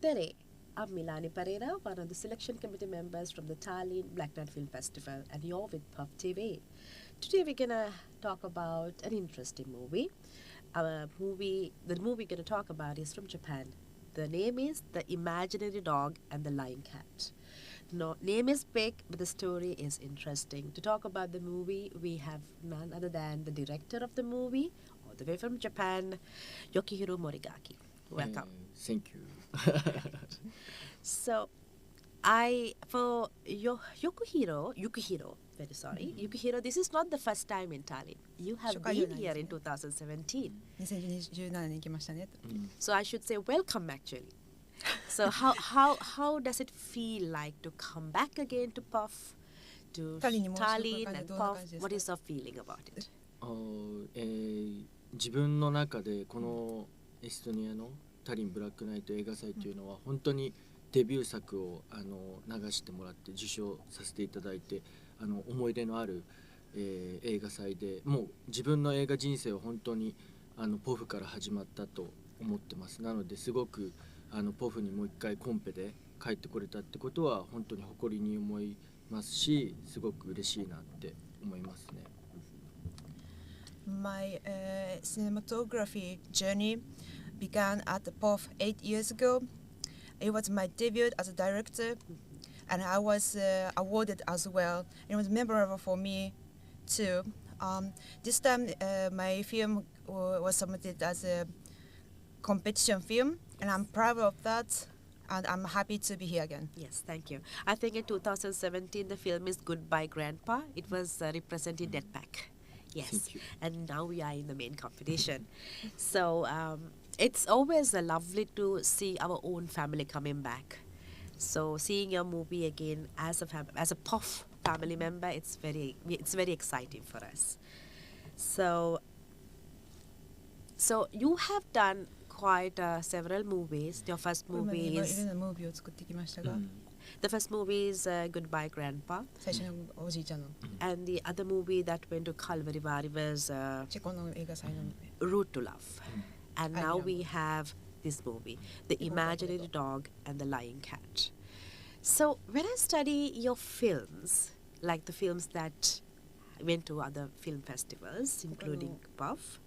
Tere. I'm Milani Perera, one of the selection committee members from the Tallinn Black Night Film Festival, and you're with PÖFF TV. Today we're gonna talk about an interesting movie. The movie we're gonna talk about is from Japan. The name is The Imaginary Dog and the Lion Cat. No, name is big, but the story is interesting. To talk about the movie, we have none other than the director of the movie, all the way from Japan, Yukihiro Morigaki. Welcome. Thank you. So, Yukihiro, very sorry, Yukihiro, this is not the first time in Tallinn. You have been here in 2017. 2017年に来ましたね。So I should say welcome actually. So how does it feel like to come back again to PÖFF, to Tallinn and PÖFF? What is your feeling about it? 自分の中でこのエストニアのタリンブラックナイト映画祭というのは本当にデビュー作を流してもらって受賞させていただいて思い出のある、映画祭でもう自分の映画人生は本当にポフから始まったと思ってます。なのですごくポフにもう一回コンペで帰ってこれたってことは本当に誇りに思いますし、すごく嬉しいなって思いますね。My cinematography journey began at the PÖFF 8 years ago. It was my debut as a director, and I was awarded as well. It was memorable for me too. This time, my film was submitted as a competition film, and I'm proud of that, and I'm happy to be here again. Yes, thank you. I think in 2017 the film is Goodbye Grandpa. It was represented Netpack. Yes, and now we are in the main competition. So it's always lovely to see our own family coming back. So seeing your movie again as a PÖFF family member, it's very exciting for us. So you have done quite several movies. Your first movie is the first movie is Goodbye Grandpa. And the other movie that went to Kalvari was Route to Love. And now we have this movie, The Imaginary Dog and the Lion Cat. So when I study your films, like the films that went to other film festivals, including PÖFF,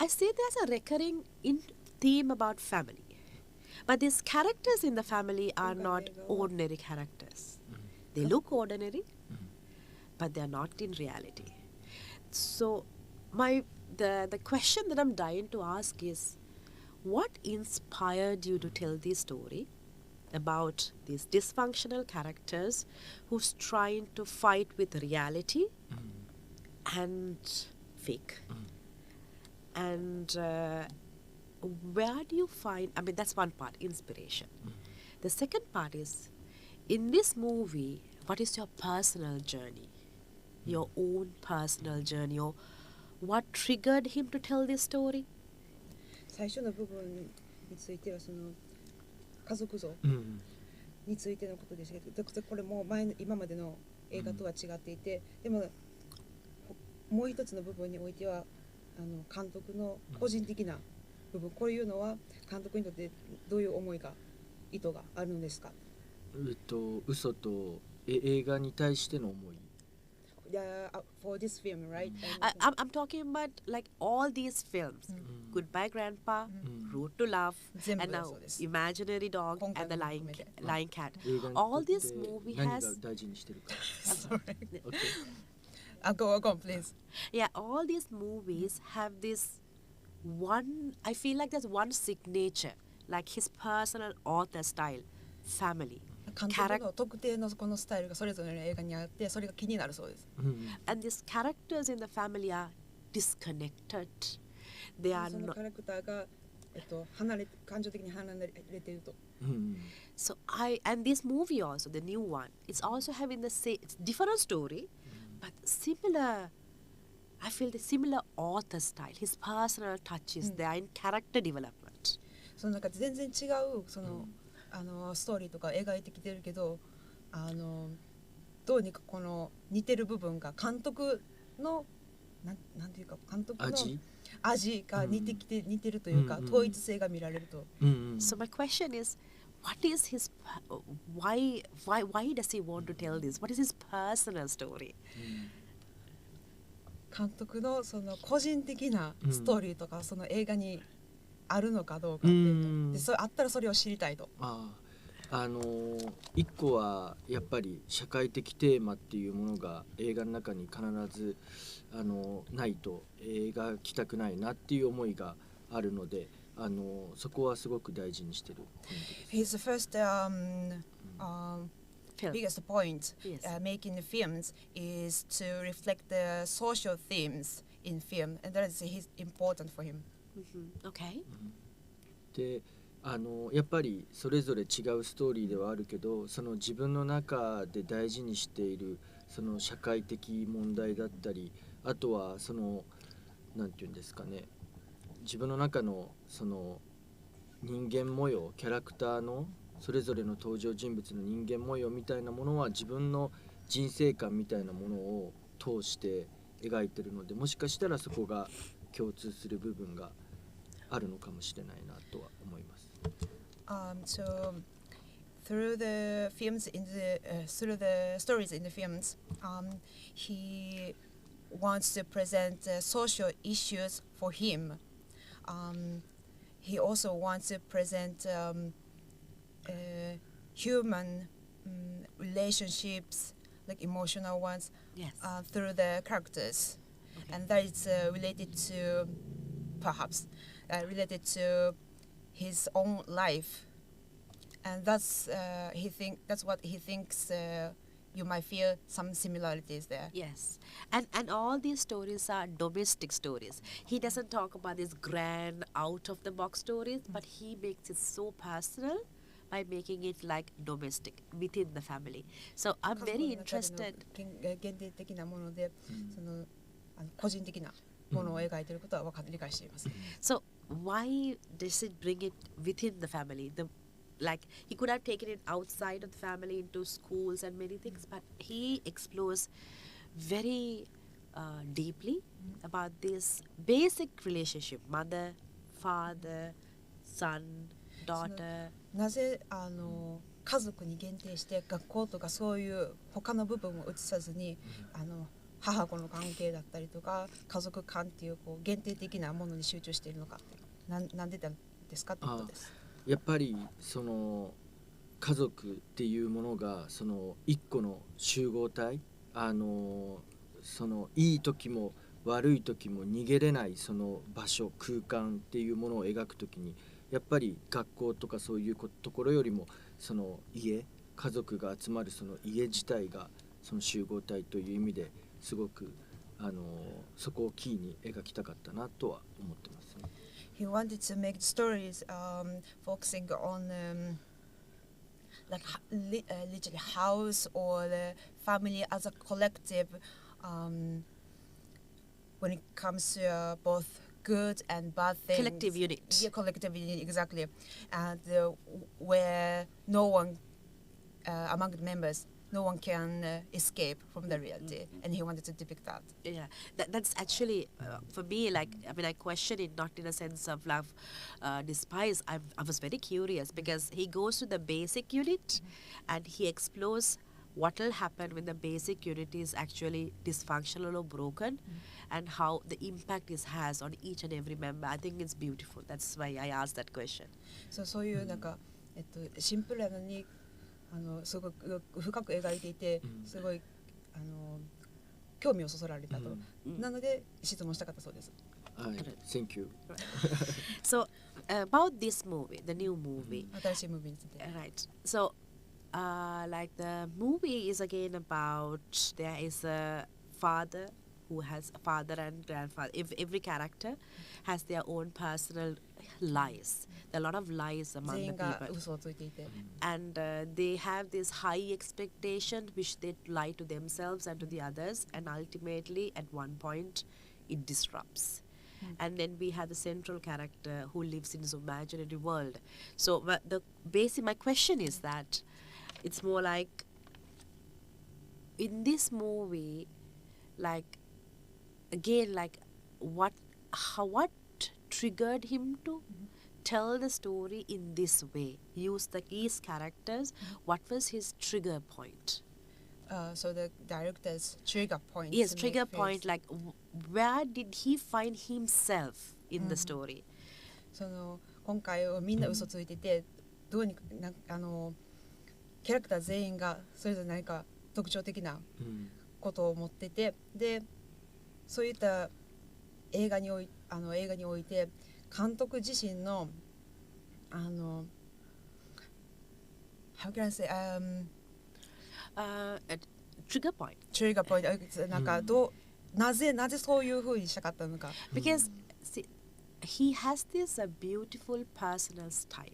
I see there's a recurring theme about family. But these characters in the family are not ordinary characters. They look ordinary, but they are not in reality. So the question that I'm dying to ask is, what inspired you to tell this story about these dysfunctional characters who's trying to fight with reality and fake? And where do you find, I mean, that's one part, inspiration. The second part is, in this movie, what is your personal journey? Your own personal journey, or what triggered him to tell this story? 最初の部分についてはその家族像についてのことでしたけど、これも今までの映画とは違っていて、でももう一つの部分においては監督の個人的な部分、こういうのは監督にとってどういう思いが意図があるのですか？嘘と映画に対しての思い。For this film, right? I'm talking about like all these films, Goodbye Grandpa, Route to Love, and now Imaginary Dog and the Lion Cat. All this movie has... Sorry. Go on, please. Yeah, all these movies have this one, I feel like there's one signature, like his personal author style, family. 監督の特定のこのスタイルがそれぞれの映画にあって、それが気になるそうです。And these characters in the family are disconnected. They are そのキャラクターが感情的に離れていると。So and this movie also, the new one, it's also having the same, it's different story, but similar. I feel the similar author style, his personal touches, they are in character development. そのなんか全然違うそのストーリーとか描いてきてるけど、どうにかこの似てる部分が監督のなんていうか監督の味が似てるというか、統一性が見られると。So my question is, what is his why does he want to tell this? What is his personal story? 監督のその個人的なストーリーとか、その映画にあるのかどうかっていうと、であったらそれを知りたいと。一個はやっぱり社会的テーマっていうものが映画の中に必ずないと描きたくないなっていう思いがあるので、そこはすごく大事にしてるポイントです。 His first biggest point making the films is to reflect the social themes in film, and that is important for him. Okay. でやっぱりそれぞれ違うストーリーではあるけど、その自分の中で大事にしているその社会的問題だったり、あとはそのなんていうんですかね、自分の中のその人間模様、キャラクターのそれぞれの登場人物の人間模様みたいなものは自分の人生観みたいなものを通して描いてるので、もしかしたらそこが共通する部分があるのかもしれないなとは思います。So through the films through the stories in the films, he wants to present social issues for him. He also wants to present human relationships, like emotional ones, through the characters, and that is related to his own life, and that's what he thinks. You might feel some similarities there. Yes, and all these stories are domestic stories. He doesn't talk about these grand out of the box stories, but he makes it so personal by making it like domestic within the family. So I'm very interested. 限定的なもので、その個人的なものを描いていることは理解しています。So why does it bring it within the family? Like he could have taken it outside of the family into schools and many things, but he explores very deeply about this basic relationship: mother, father, son, daughter. なぜ家族に限定して学校とかそういう他の部分を映さずに母子の関係だったりとか家族間っていう限定的なものに集中しているのかってなんでですかってことです。やっぱりその家族っていうものがその一個の集合体、そのいい時も悪い時も逃げれないその場所空間っていうものを描くときに、やっぱり学校とかそういうところよりもその家族が集まるその家自体がその集合体という意味ですごくそこをキーに描きたかったなとは思ってますね。He wanted to make stories focusing on like literally house or the family as a collective when it comes to both good and bad things. Collective unit. Yeah, collective unit, exactly. And where no one among the members, no one can escape from the reality, and he wanted to depict that. Yeah, that's actually for me. Like, I mean, I question it not in a sense of love, despise. I was very curious because he goes to the basic unit, and he explores what will happen when the basic unit is actually dysfunctional or broken, and how the impact it has on each and every member. I think it's beautiful. That's why I asked that question. So そういうなんかシンプルなのにすごく深く描いていて、すごい興味をそそられたと、なので質問したかったそうです。はい、Thank you. So about this movie, the new movie. 新しいムービーについて。Right. So like the movie is again about there is a father who has a father and grandfather. If every character has their own personal lies. There are a lot of lies among the 全員が people. 嘘をついていて。And they have this high expectation which they lie to themselves and to the others, and ultimately at one point it disrupts. And then we have the central character who lives in this imaginary world. So my question is that it's more like in this movie, like again, like what triggered him to tell the story in this way, use these characters. What was his trigger point? So the director's trigger point. Yes, to make trigger films. point, like where did he find himself in the story? その今回はみんな嘘ついてて、どうにかキャラクター全員がそれぞれ何か特徴的なことを持ってて、でそういった映画において監督自身のhow can I say Trigger point. トリガーポイントなんかなぜそういう風にしたかったのか。Because see, he has this beautiful personal style.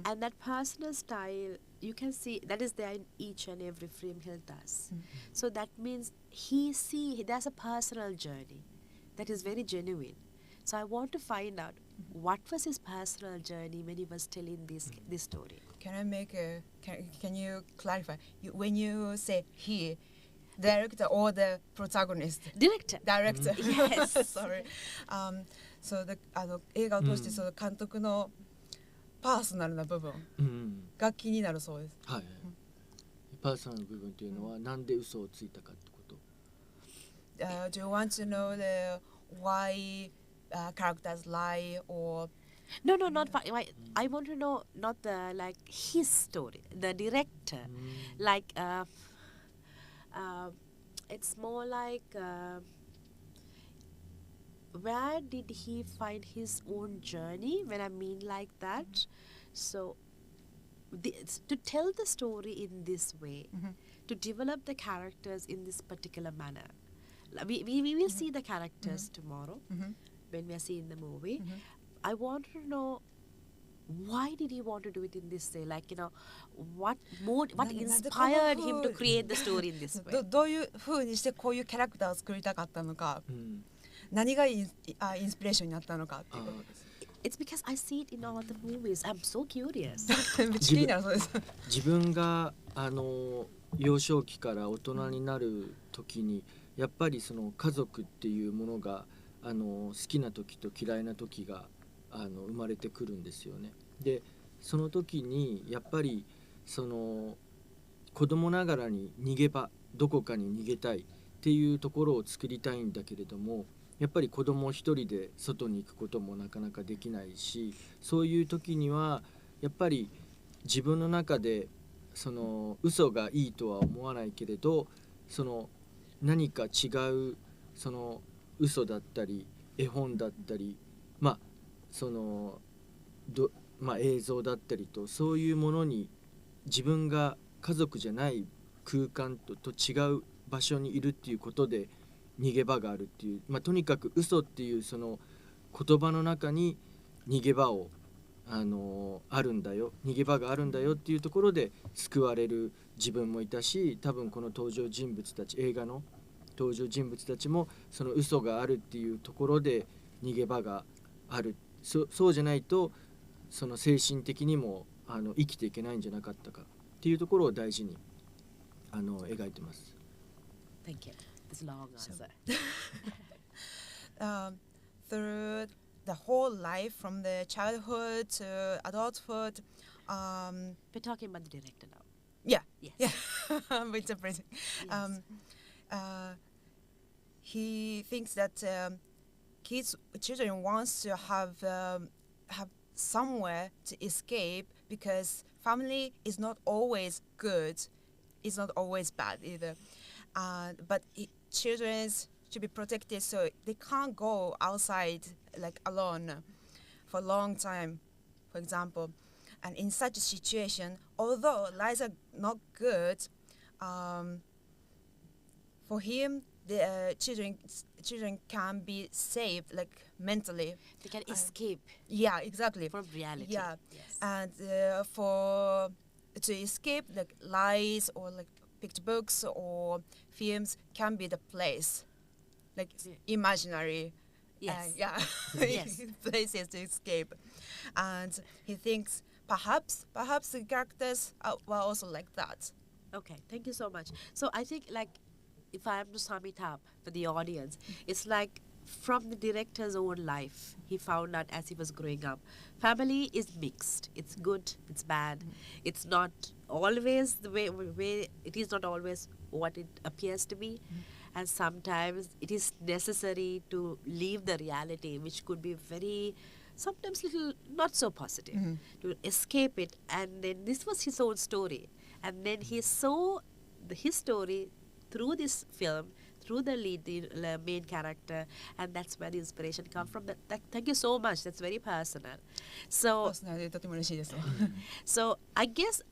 And that personal style, you can see that is there in each and every film he does. So that means there's a personal journey that is very genuine. So I want to find out what was his personal journey when he was telling this story. Can you clarify? When you say he, director or the protagonist? Director. Yes. Sorry. So the 映画を通してその監督のパーソナルな部分が気になるそうです。はい。パーソナルの部分というのはなんで嘘をついたかってこと。Do you want to know why characters lie or? No, not I want to know not the like his story, the director, like it's more like where did he find his own journey? When I mean like that, so to tell the story in this way, to develop the characters in this particular manner. We will see the characters tomorrow when we are seeing the movie. I want to know why did he want to do it in this way? Like, what inspired him to create the story in this way? どういう風にしてこういうキャラクターを作りたかったのか、何がインスピレーションになったのかっていうことです。It's because I see it in all the movies. I'm so curious. めっちゃ気になるそうです。自分が幼少期から大人になる時にやっぱりその家族っていうものが好きな時と嫌いな時が生まれてくるんですよね。でその時にやっぱりその子供ながらに逃げ場、どこかに逃げたいっていうところを作りたいんだけれども、やっぱり子供一人で外に行くこともなかなかできないし、そういう時にはやっぱり自分の中でその嘘がいいとは思わないけれど、その何か違うその嘘だったり絵本だったり、その映像だったりと、そういうものに自分が家族じゃない空間と違う場所にいるっていうことで逃げ場があるっていう、とにかく嘘っていうその言葉の中に逃げ場をあるんだよ、逃げ場があるんだよっていうところで救われる自分もいたし、多分この登場人物たち、映画の登場人物たちもその嘘があるっていうところで逃げ場がある、そうじゃないとその精神的にも生きていけないんじゃなかったかっていうところを大事に描いてます。Thank you. It's a long answer. Through the whole life from the childhood to adulthood. We're talking about the director now. Yeah. Yes. Yeah. It's amazing. Yes. He thinks that children wants to have somewhere to escape because family is not always good, it's not always bad either. But children should be protected so they can't go outside like alone for a long time, for example. And in such a situation, although lives are not good, for him, the children can be saved, like mentally. They can escape. Yeah, exactly. From reality. Yeah, yes. and to escape like lies or like picture books or films can be the place, like imaginary. Yes. Yeah. Yes. Places to escape, and he thinks perhaps the characters were also like that. Okay, thank you so much. So I think like if I am to sum it up for the audience, it's like from the director's own life, he found out as he was growing up. Family is mixed. It's good, it's bad. It's not always the way it is not always what it appears to be. And sometimes it is necessary to leave the reality, which could be very, sometimes little not so positive, to escape it. And then this was his own story. And then he saw his story through this film, through the lead, the main character, and that's where the inspiration comes from. Thank you so much. That's very personal. そ So, うですね、とても嬉しいです。 so I guess,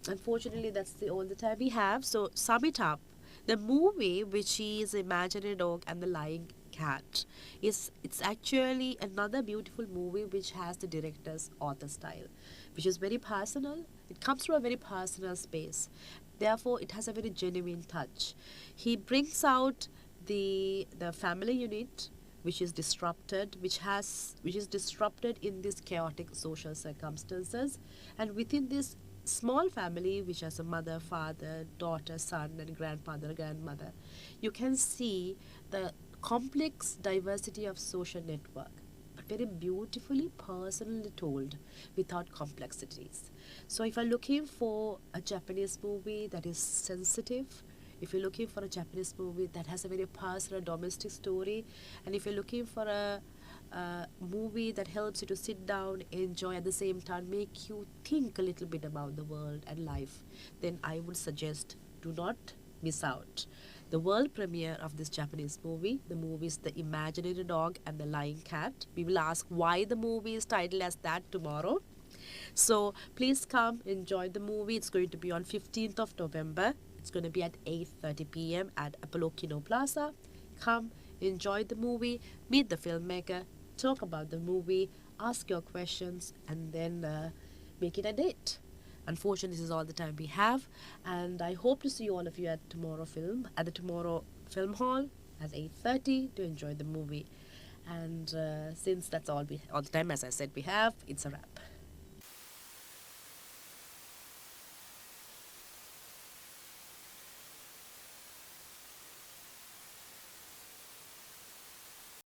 unfortunately, that's all the time we have. So, sum it up. The movie, which is Imaginary Dog and the Lying Cat, it's actually another beautiful movie which has the director's author style, which is very personal. It comes from a very personal space. Therefore, it has a very genuine touch. He brings out the family unit, which is disrupted, which is disrupted in these chaotic social circumstances, and within this small family, which has a mother, father, daughter, son, and grandfather, grandmother, you can see the complex diversity of social network, but very beautifully, personally told, without complexities. So if you're looking for a Japanese movie that is sensitive, if you're looking for a Japanese movie that has a very personal domestic story, and if you're looking for a movie that helps you to sit down, enjoy, at the same time make you think a little bit about the world and life, then I would suggest do not miss out. The world premiere of this Japanese movie, the movie is The Imaginary Dog and the Lying Cat. We will ask why the movie is titled as that tomorrow. So please come enjoy the movie. It's going to be on 15th of November. It's going to be at 8:30 p.m. at Apollo Kino Plaza. Come, enjoy the movie, meet the filmmaker, talk about the movie, ask your questions, and then make it a date. Unfortunately, this is all the time we have, and I hope to see all of you at the Tomorrow Film Hall at 8:30 to enjoy the movie. And since that's all the time, as I said, we have, it's a wrap.